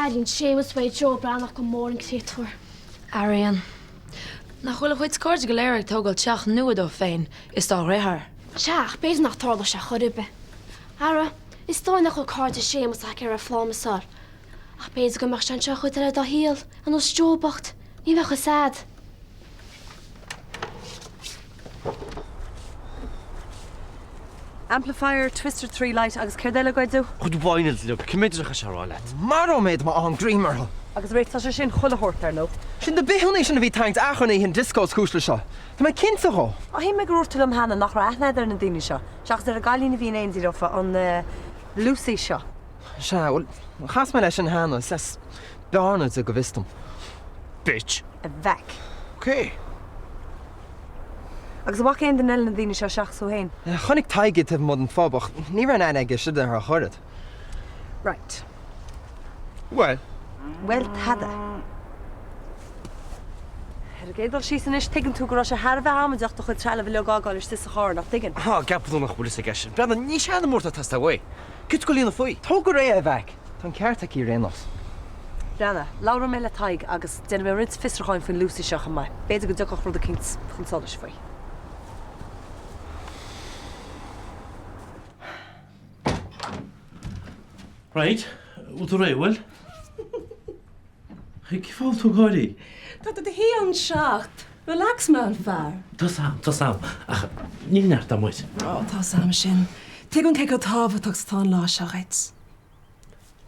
Ailín sémas bheith Joe bránach go mór an créúir. Arian, nach chuil chuid scóir go léir tógáil teach nuad ó féin is dá réthir. Teach, béidir nach tála se chorube. Ara, is dói nach chu cáirte sémas ag ar a flámasár. Ach béidir go mar an seo chuid ar a dá híal an os Joe-bacht. Ní bhecha sad. Amplifier, twister 3 light agus cérdéile goidú. Chud bhainil le cumméidir a seráile. Mar méid má an grímar. Agus réit tá sin chulahort ar nó. Sin de béhanna sin a bhí taint achanna hín disco cúsla seo. Tá mai cinnta go. A hí me grúirtil am hena nach ra ethneidir na daine seo. Seachas ar a gálína bhíon éonsaí rofa an Lucy seo. Se, well, chas me leis an hána, ses bearna a go bhistam. Bitch. A bheic. Okay. Agus bhac éon den eile na daine seo seach so héin. Chonig taige tah mod an fábach, ní ran aige si ar chuirad. Right. Well. Well tada. Er gédal sí san is tuigeann tú go raibh sé Harbh amaideach do chud treile bhile gágáil is a cháir nach tuigeann. Ha, gapú nach bhfuil a gceisi. Brenda, ní sé na mórta testa bhé. Cit go líonna faoi. Tó go ré a bheic, Tá ceartta í rénos. Brenna, Laura méile taig agus déna mé rid fistraáin fan Lucy seach an mai. Béidir go duchach rud a cints chun sádas faoi. Right, what do I will? Hey, kif fáil tú gáirí? Tá de hí an seacht. Relax me an fear. Tá sam. Ach, ní neart am muid. Ó, tá sam sin. Tugann ce go tábhaach tá lá seaghait.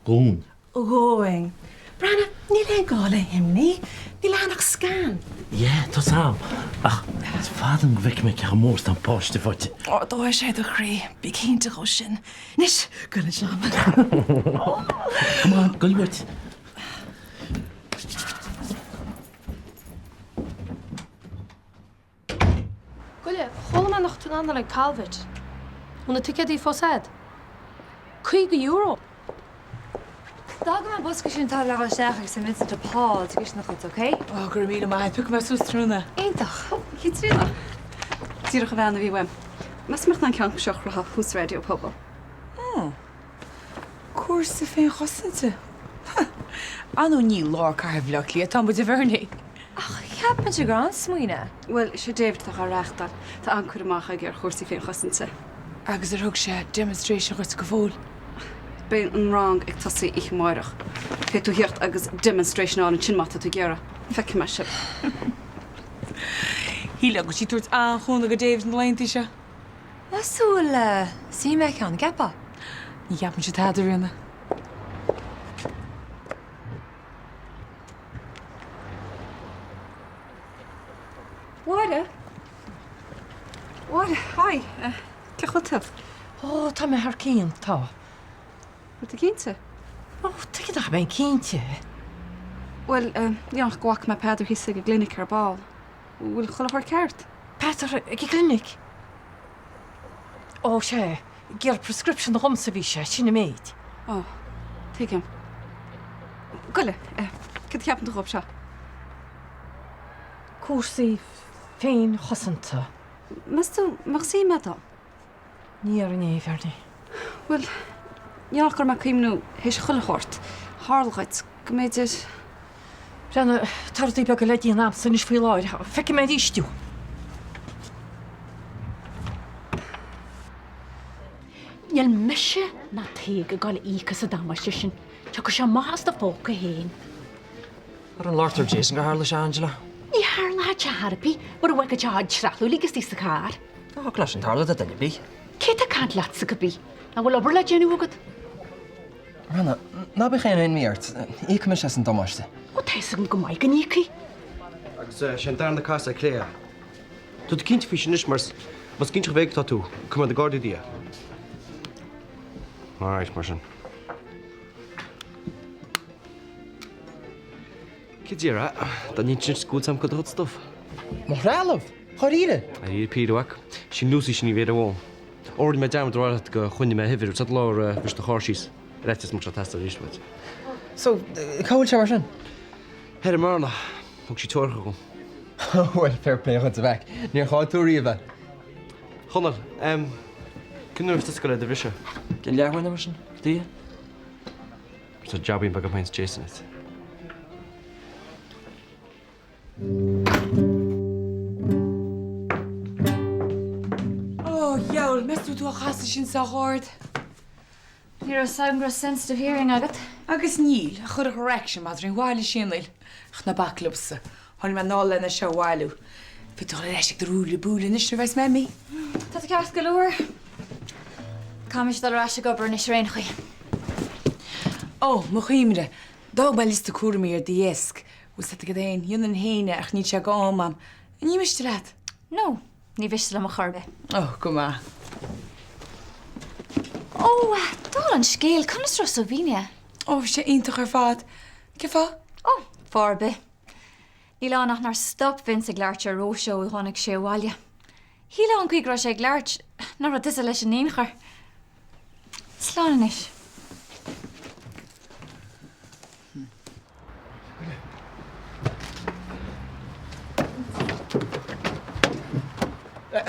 Gún. Óing. Brenna, ní le gála himní. Ní lenach scan. Yeah, tá sam. Ach, fadam go bhic me ce mór an páiste fáte. Ó, dóir sé do chrí. Bí cínta go sin. Nis, go le seam. Come on, go luit. Gule, chola me nach tún anna le calvit. Una ticketí fósad. €2. Dag me busca sin tá le seach sa mit a pá tugus nach chut, oké? Ó, gur mí mai, pu me sústrúna. Éintach. Chi trína. Tír go bhena bhí weim. Mas meach na cean seach ratha hús radio pobl. Cuasa féin chosanta. Anú ní lá carbhleach lí tá bud a bhharnaí. Ach, cheapan se gran smuoine. Well, sé David a reachtal Tá ancur amach ag ar chósaí féin chosanta. Agus thug sé demonstration chuit go bhil. Bé an rang ag tosaí ich máireach. Fé tú heocht agus demonstration an sinmata tú gera. Feici me se. Híle go sí tuairt an chuna go David an leintí se. Nasúil sí me an gapa. Ní ceapan se táidir rinne. Waide? Waide, hai. Ce chutah? Ó, tá me thar cín, tá. Wat a cínte? Ó, tuige ach ben cínte. Well, neach gwaach me peidir hí go glinic ar ball. Bhfuil chola ceart? Peter, ag clinic. Ó, sé, gur prescription na homsa bhí sé, sinna méid. Ó, tuigem. Gule, cad ceapan do se? Cuasaí féin chosanta. Mas tú mar sí me dá? Ní ar an éhharni. Well, neach gur me cíimnú hééis chulahort. Hálgaid, go méidir... Brenna, tardaí be go le díon am san is faoi láir, feici méid istú. Níl meise na taige gáil íchas a dámaiste sin, te go se más do fóca héin. Ar an látar Jason go hála se Angela. Ní haar lá te harpi, mar a bhaid go teáid srathú lígus tí sa car. Tá glas an tarla a daine bí. Cé a cad leat sa go bí, na bhfuil obair le déanú agad. Rana, ná be chéan ein míart, ícha me se an domáiste. Ó teis an go maiid gan íci. Agus sé darna casa léa. Tú cinint fi sin mas cinint bhéh tá tú, cum a gádaí dia. Áis mar sin. Cidíra, da ní sin scúd sam go hot stuff. Mar rálah, choíre? A í píúach, sin Lucy sin ní bhéidir bháin. Ordi me dam ráile go chuine me hifir, sa lá bhís do cháirsís, réitis mar testa rísmuid. So, cáil se mar sin? Head marna, thug sí tuaircha go. Well, fair play chun a bheic. Níor cháiltúirí a bheith. Chonal, cinúir sta go le de bhise. Gin lehain mar sin? Dí? sa jobin bag am Jason it. Oh, Jowl, mestú tú a chaasa sin sa háir. Ní a sagra sensitive hearing agat. Agus níl, a chud a correction má drin bháile sinil. Ach na baclubsa. Hon me ná lena se bháilú. Fi tú leis ag rúla búla is bheits me mí. Tá ceart go leir. Camis dal ráise go burn is réin chuí. Ó, mo chuimre. Dag me liste cuairmí ar diesc. Ús go déin, dún an héine ach ní se go am. Ní meiste leat? No, ní bhiste le a chorbe. Oh, go má. Ó, dá an scéal chunas ro Sovínia. Ó, sé ionintach ar fad. Ce fá? Ó, farbe. Ní lánach nar stop vin ag leart ar róseo i tháinig sé bháile. Hí le an cuigra sé ag leart nar a dis leis an éonchar. Sláán is.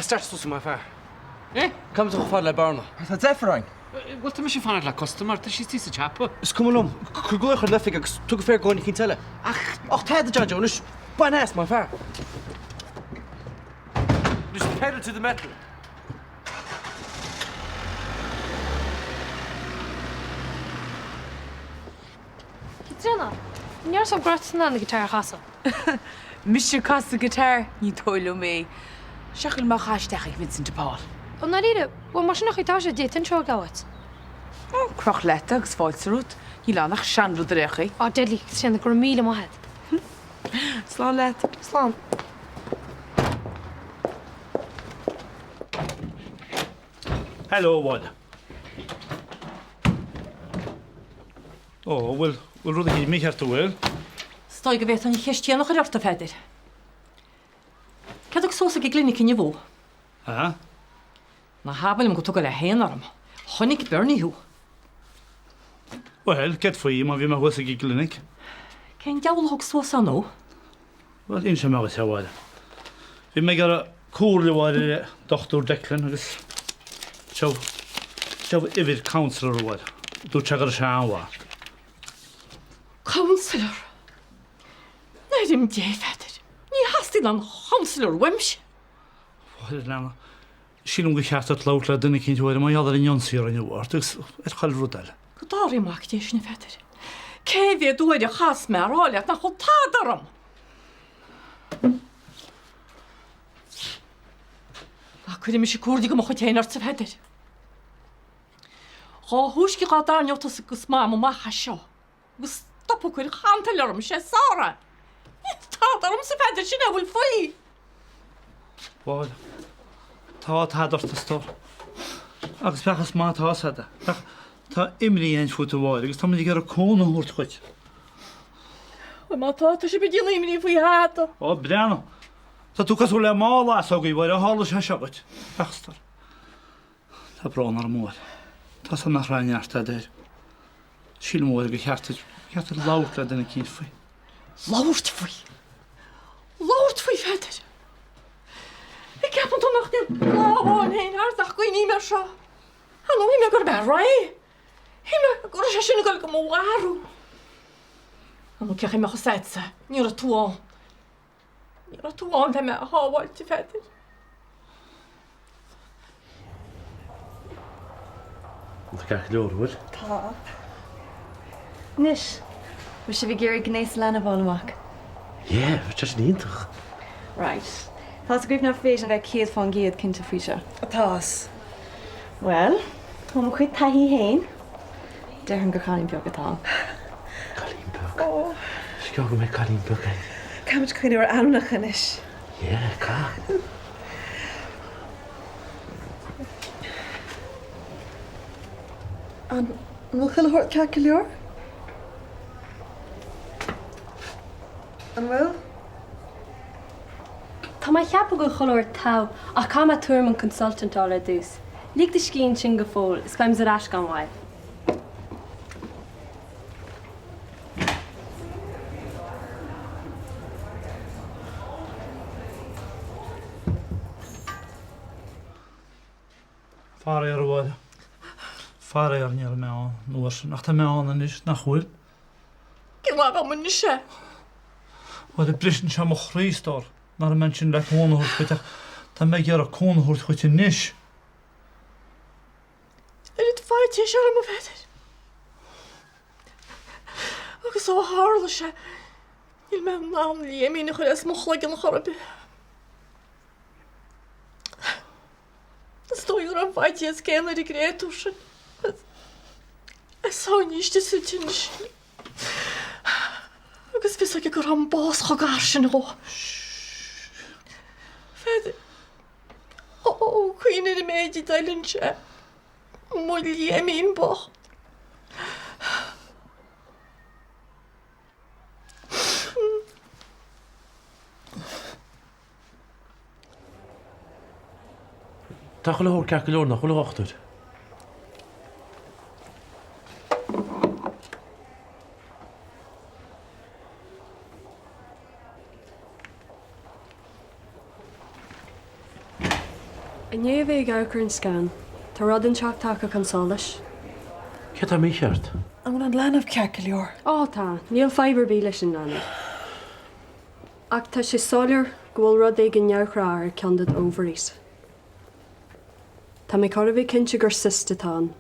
Start sus my fair. Comes to fáil le barna. Tá defrain. Well, tá sé fanna le customer, tá sí tí sa chapa. Is cumlum, chugur chu lefik agus tu go fér goinnig cin tell. Ach te a John is banás my fair. Just pedal to the metal. Trina, níor sa grotna na gitar chaasa. Mr. Costa guitar, ní tóilú mé. Seachil má cháisteach ag Vincent de Paul. Ó na ríide, bh mar sinach itá sé déan seo gáhat. Ó, croch leta agus fáilsarút. Ní lánach seanrú de réchaí. Á dédlí sin gur míle maithe. Slán let. Slán. Hello, Wad. Oh, well, rud a hí mí cheart bhfuil. Stoi go bhéit an cheistíanach ar orta feidir. Cadach sósa go glinic in bhó. Ah? Na habalim go tuga le héanarm. Honnig berniú. Well, get faoi má bhí mar huasa í clinic. Cén dealthg sósa nó? Well, in sem agus bhile. Bhí mé gar a cúrla bhile Dr. Declan agus seo ifir counselor bhile. Dú teagar a seanhá. Counselor? Neidim dé feidir. Ní hastil an counselor wimse. Well, náma. Sílum go cheart at laut le duna cinn bhile má iadar in Jonsíar an bhhart agus chail rúdal. Go dáí máach déis na feidir. Cé bhé dúid a chas me aráliaat na chu tádaram. Na chuidir me sé cuairdaí go mo chu téanaart sa feidir. Chá húsci gá dáneotas agus má mo macha seo. Gus stoppa chuir chaanta lerm sé sára. Tádaram sa feidir sin bhfuil faoi. Bhil, tá tádarta stór. Agus bechas má tásada. Tá imrí ein fút bháil, agus tá muid gar a cóna húirt chuid. Má táta sé be díla imrí faoi háta. Ó, breanna. Tá tú casú le mála a í bhil a hála se segaid. Bechastar. Tá brán ar mór. Tá san nach raineart a déir. Síl mór go cheartid láut le duna cín faoi. Láut faoi? Láut faoi feidir? Ik heb het nog niet gewoon heen hartdag goeie niet meer zo. Hallo, ik ben er bij rij. Ik ben er zo niet meer waarom. Dan moet je geen meer gezet zijn. Niet dat toe. Niet dat toe aan hem houden te verder. Tá ceach leor bhfuil. Tá. Nis, mu sé bhí géir gnééis lena bhálamach. Jé, te sé ítach. Right. Tás grúb na fééis a bheith céad fá géad cinnta faoise. Tás. Well, tá mo chuid taithí héin. Deir an go chaín beag atá. Cailín beag. Ó. Scio go mé cailín beag é. Caimid chuine ar annach inis. Jé, cá. An bhfuil chuile hort ce leor? An bhfuil? Tá mai cheappa go choir tá ach cá túm an consultant á le dús. Líag de cín sin go fóil, is caiim arás gan bháil. Fára ar bhile. Far ar níl me an nuair nach tá me an is nach chuil. Gilá go mun se. Wa de brisin se mo chrístar nar a men sin le cónahúir chuiteach tá me ar a cónahúirt chuite níis. It fáte se am bheit. Agus ó hála se. Il me ná líamína chuir as mochla gin chorbe. Stoir an bhaid as céanna i gréú sin. Is há níiste sutin sin. Agus vis ag gur an bás chu gar sin ó. Fed ó chuoine i méidí dailinn se. Mó líamín bach. Tá go leir ce leor nach chuil ochtar. Ané bhéh gachar an scan, Tá rud an teach take an solas. Ce tá mí cheart? An an lenah ce leor. Á tá, níl fiber bí leis an lena. Ach tá sé solir ghfuil rud ag an neamhrá ar ceandad ovaries. Tá mé caribh cinnte gur sistatán.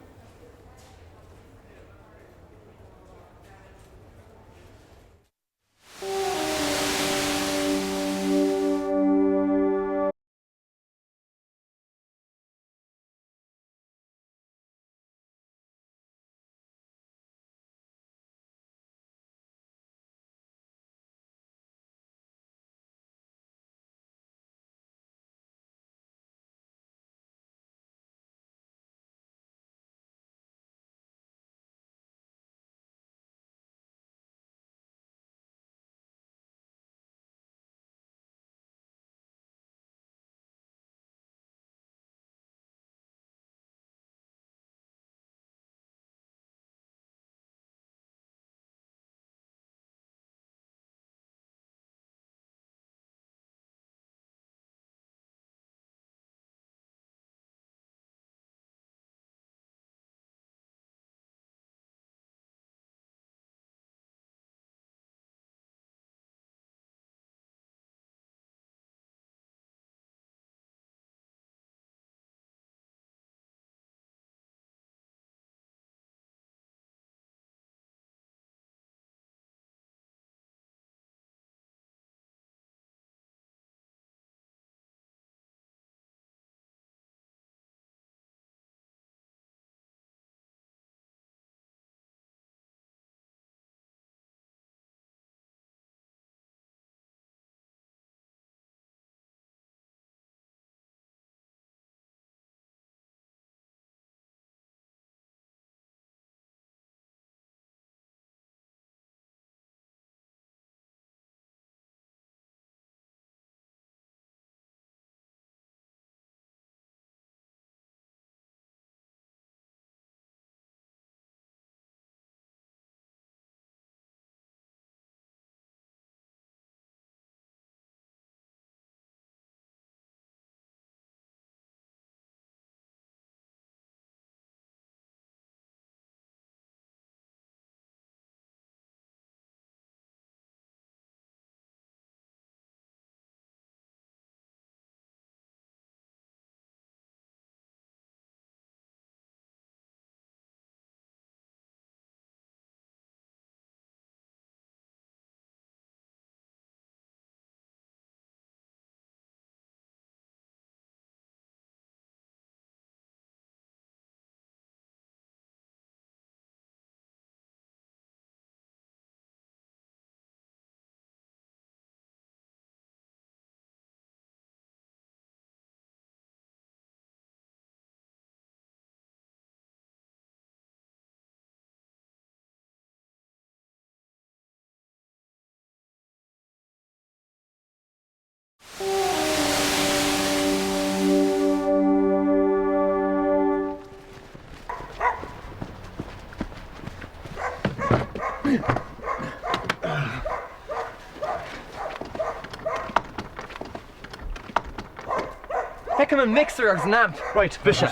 Pick him a mixer agus an amp. Right, Bishop.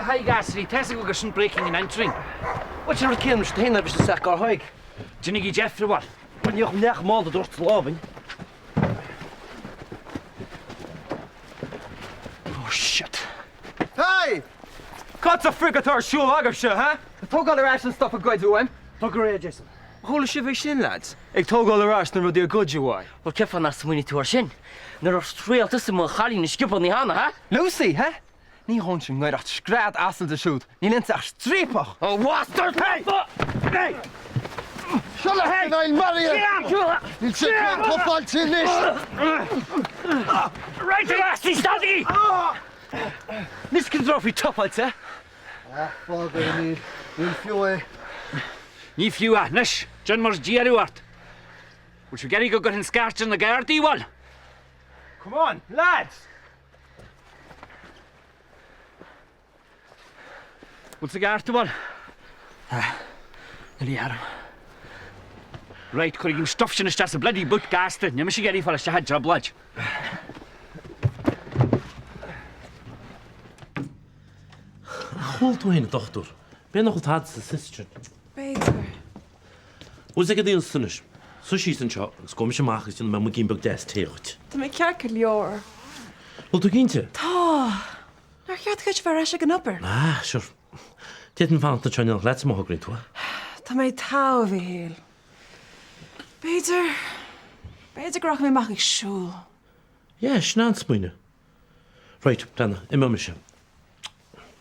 Hi, Gasly. Tessie will get breaking and entering. Wat je er kennen steen hebben ze zeg al hoig. Jinny Jeffrey wat? Wanneer je op neg maal door te lopen. Oh shit. Hey! Kat's a frigate or shoe agafse, hè? Tog al ration stuff a good to him. Tog er Jason. Hol je weer sin, lads. Ik tog al ras na die good you why. Wel kef van as moet toe sin. Nou straight tussen mijn gali in skip op die handen, hè? Lucy, hè? Niet hondje, nou dat schraat asel de shoot. Niet lint echt streepig. Oh, wat? Hey! Hey! Shall I hey, Maria? Il se prend trop mal c'est nicht. Right, Gasly, steady! Nis kan drauf wie top als, hè? Ja, volgens niet. Wil veel. Ní fiú aithnis, John mar díarúart. Bhil se geirí go gur an scarst in na gardaí bhil. Come on, lads! Bhil sa garta bhil. Na líarm. Right, chuir gin stuff sin iste sa bloody boot gasta, nimmer se geirí fáil se had job laid. Chul tú héna dochtúr. Ben noch had sa sister. Beidir. Who's a good sunish? So she's in shop. Skom se mach is in my mugin bug des teot. Tá mé cear go leor. Wel tú ginte? Tá. Nar cheart chuid bhar eise an upper. Ah, sure. Didn't find the channel let's mo great to. Tá mé tá a bhí héal. Beidir grach mé mach ag siúl. Yeah, snan spoine. Right, dan imma misje.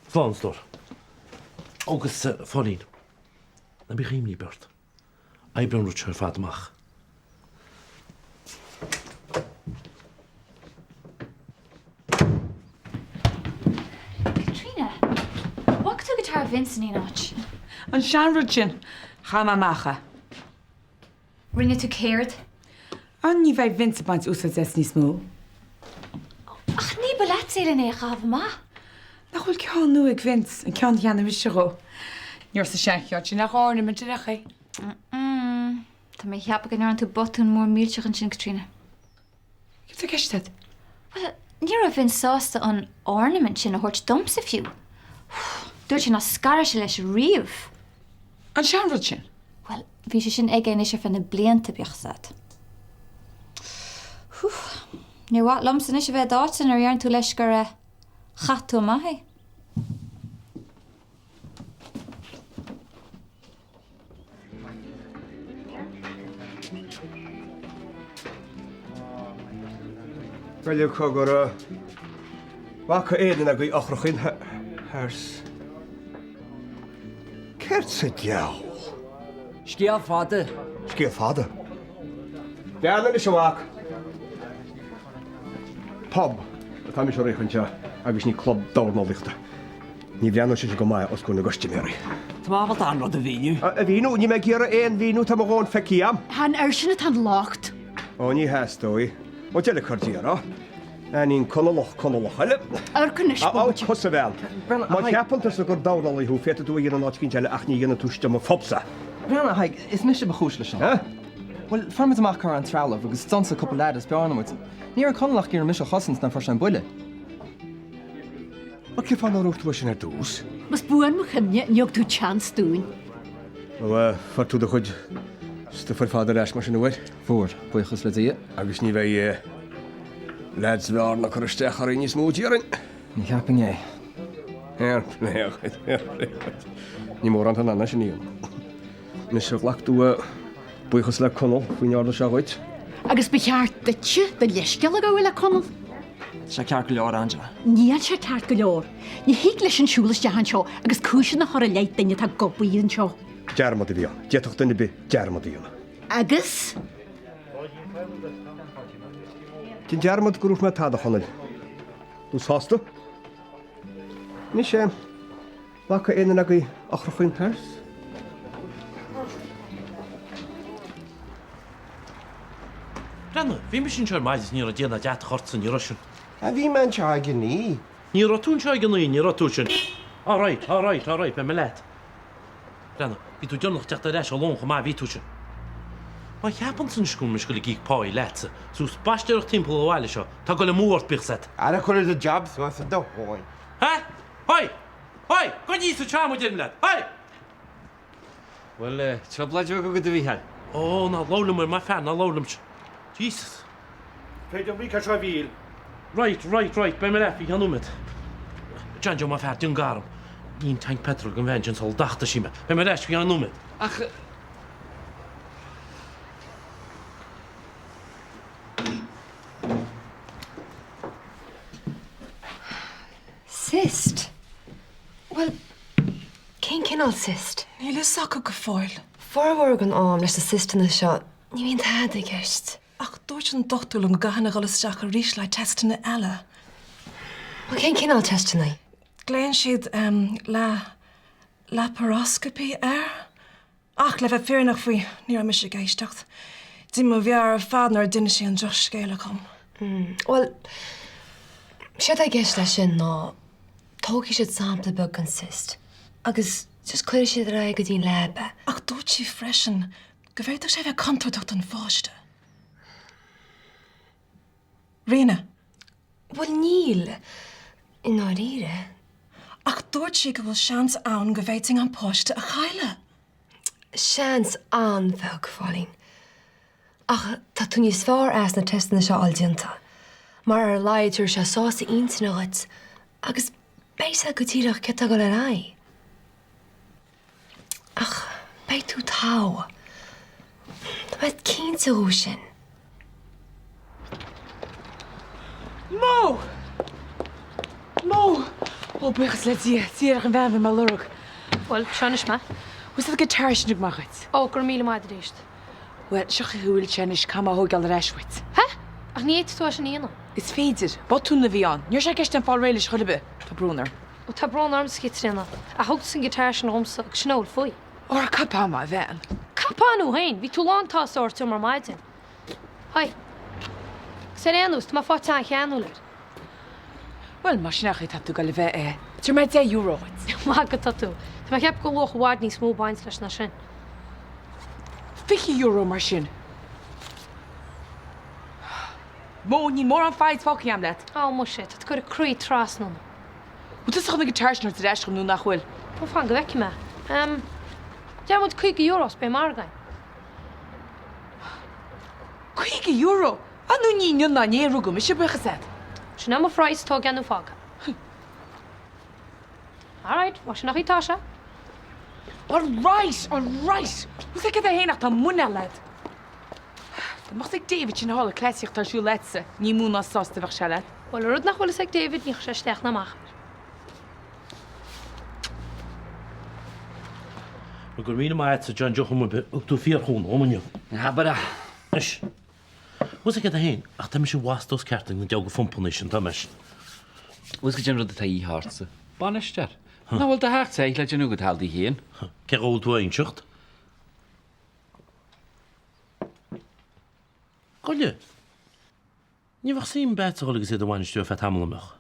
Flans door. August Fonin. Dan begin niet Bert. I ben rutsch haar vader mag. Katrina, wat doe ik haar Vincent in och? An seanrúin chama macha. Rinne tú céird? An ní bheith vince baint úsa des níos mó. Ach, ní belet sé in é gaf ma. Nach bhfuil ceán nu ag vince an cean dhéanana bhí se go. Níor sa seancheart sin nach ornament a ché. Tá mé heap gan an tú botún mór mílteach an sin Katrina. Ge tú ceistad? Well, ní a vin sásta an ornament sin a hort domsa fiú. Dúir sin a scar se leis riamh. An seanrúid sin? Well, bhí sé sin ag is fan na blianta beachsat. Ní wat lomsan is a bheith dátain ar dhearan tú leis gur chatú maithe. Well you cogur Wacha éan a go ochrachin hers. Kert sa deall. Scéal fada. Scéal fada. Deanna is amach. Pub. Tá mis réchante agus ní club dánálichta. Ní bheanú sé go mai os gona gostiméri. Tá mábal an rud a víniu. A vínu ní me gera éon vínu tá gón feciam. Han sinna tan lácht. Ó ní heastói. O deile cardíara. Anín conalach heile. Arcanis cos a bheal. Má ceapantar sa gur dánálaí hú féta dú dhéana náid cinn teile ach ní dhéana túiste má fopsa. Brenna haig, is mis se bechúis lei sin. Well, farmid amach car an trala, agus stonsa couple lads beanamut. Ní ar conlach gur mis chosins na farsan buile. Wat ce fan rucht was sin dús? Mas buan mo chynne niog tú chans dún. Far tú a chud sta far fáidir eis mar sin bhfuir? Fór, buchas le dí. Agus ní bheith lads bhear na chuisteach ar ní smótíarin. Ní cheapin é. Ní mór an anna sin níon. Nis se bhlachtú buchas le conal faoineáda se goit. Agus becheart ditse de leisceal a go bhfuil a conal. Se cear go leor Angela. Níl se ceart go leor. Ní hiic leis an siúlas dehan seo agus cúsin na chora leit daine tá gobaíon seo. Dearmad a bhíon. Deach duine be dearmad íonna. Agus? Tin dearmad gurúh me táda chonal. Dús hásta? Ní sé lacha éana a go achrachin thers? Brenna, vi mis sin mais ní a déna deat chortsan ní rosin. A bhí man se gan ní. Ní rotún se gan ní rotúsin. All right, be me let. Brenna, ví tú dionach teachta leis a lón go má ví túsin. Má cheapan san scún mis go le gíh páí letse, sús baisteach timppla óháile seo, tá go le mórt bichset. Ara chuir a job so a doháin. Ha? Hoi! Hoi, go ní sa trámú din le. Hoi! Well, troblaid go go bhí head. Ó, ná lólam mar fean, ná lólam. Jesus. Féidir bhí se bhíl. Right, be me lefi hanúmid. John má fear dún garm. Nín tank petrol gan vengeance hol dachta síime. Be me leis fi hanúmid. Ach, Cyst? Well, cén cinál cyst? Níl is sac go fáil. Forhhar an am leis na cystanna seo, ní bhíon head I gceist. Ach dúirt an dochtúil an gahanana golas a rís le testanna eile. Well, cén cinál testanna? Gléann siad laparoscopy Ach, le bheith fearnach faoi ní mis sé géistecht. Dí mo bhear fadnar duine sé an dros scéile chum. Well, siad a gceist lei sin ná tógi siad sampla bug an cyst. Agus just chuir siad ra go dtín lebe. Ach dúirt si freisin, go bhhéidir sé bheith contardacht an fáiste. Rina. Well, níl. In áíre. Ach dúirt si go bhfuil seans ann go bhhéiting an páiste a chaile. Seans an bheag fáilín. Ach, tá tú níos fearr as na testanna seo aldianta. Mar ar leidir se sása intanaghat, agus béisa go tíireach ceta go le ra. Ach, bé tú tá. Tá bheith cínta rú sin. Mo! Ó buchas le tíar an bhean me lurug. Well, seanis me. Was a guitar sin magait? Ó, gur míle maid ríist. Well, seach húil senis cam thugáil reiswit. Ha? Ach níiad tú sin íana. Is féidir, ba túna bhí an. Níor sé ceist an fáil réiles chulibe, tá brúnar. Ó tá brán arm skitrinna. A thugta san gitar sin omsa ag snóil faoi. Ó a capá má bhean. Capáú hain, hí tú lántá áirú mar maidin. Hai. Sé anús, má fáte an cheanúir. Well, mar sinach tú go le bheith é. Tuair méid €10. Má go tú. Tá ceap go loch bhád ní smó baint leis na sin. €50 mar sin. Mó ní mór an fáid fáci am let. Á mu sé, tá gur a cruí trasnú. Bút chuna gitar sin ar eis nú nachhfuil. Tá fan go bheici me. Dearmid €50 be margain. €50? Anú ní na néú go mis sé buchas é. Sin am fráis tá ganú fága. All right, was sin nach ítá se? All right. Who's like a hénach tá muna led? Tá mach ag David sin hála cléisiocht tarsú letse, ní múna sásta bheith se led. Well, rud nach bhfuil ag David ní sé steach naach. Gur mí mai sa John Jocham tú fiarún ómaniu. Habara. Is. Was a héin ach tá sé wastos ceting na deag go fumponéis tá meis. Was go gin rud a í hása. Banistear. Na bhfuil de hácht sé le genú go taldaí héan. Ce óúhain secht? Goile. Ní bhah sim betolagus sé bhhainistú fe tamlamach.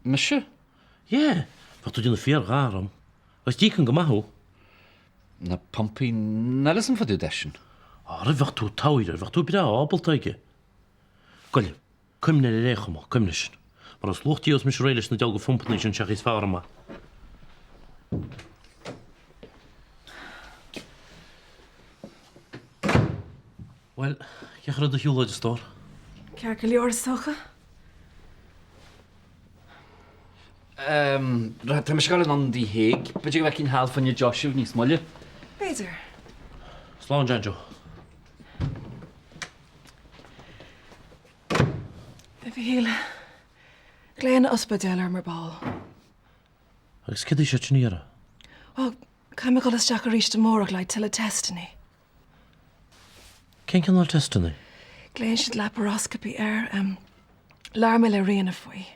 Me se? Jé, fa tú duna fiar gáram. Agus tí an go maithú? Na pompi na leis an fadú deisisin. Á bhah tú táidir, bhah tú bidá ábaltaige. Goile, cumne le réchama, cumne sin. Mar as luchtíos mis réiles na deag go fumponéis sin seach is fárama. Well, ceach rud a hiúlaid a stór. Cear go leor socha? Tá me sgáil an dí héig, beidir go bheith cinn hall fan Joshua níos molle. Beidir. Slán Janjo. Bheith híle. Gléanna ospadéil ar mar ball. Agus cid é sé tníara? Well, caiim go isteach a ríiste mórach le til a testany. Cén cinál testana? Gléann siad laparoscopy ar láirme le riana faoi.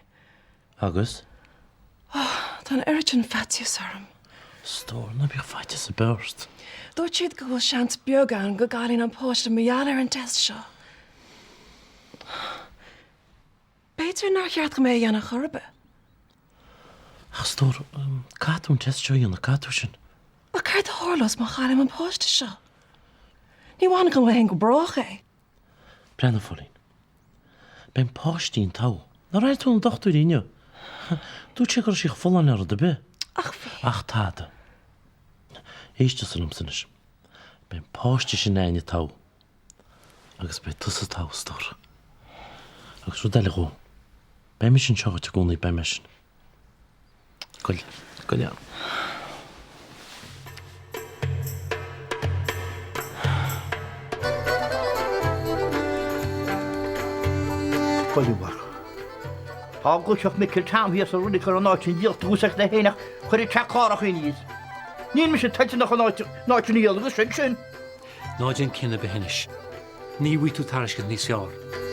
Agus? Tá an iritin fatius arm. Stór na bíoh fáite sa burst. Dúirt siad go bhfuil seans beagán go gáilín an póiste meall ar an test seo. Beidir nach cheart go mé dhéanana chorbe. Ach stór, catún test seo íonna catú sin. A cairt a hórlas má chálim an póiste seo. Ní bhána go hen go brach é. Brenna fólín. Ben páistín tá. Na raid tú an dochtú ríne. Dú sé gur sich fólan ar a be. Ach táda. Éiste sanm sanis. Ben páiste sin naine tá. Agus be tusa tástar. Agus ru deile go. Be mis sin seáte gúnaí be mesin. Goil, goil. Goilúhar. Tá go seach miil tam híos a ruúnig chu an náitin díocht úsach na héanaach chuir teachárach níos. Níl me sé taite nach náitin íal agus sin sin. Náidin cinna behinnis. Ní bhí tú taris go níos seár.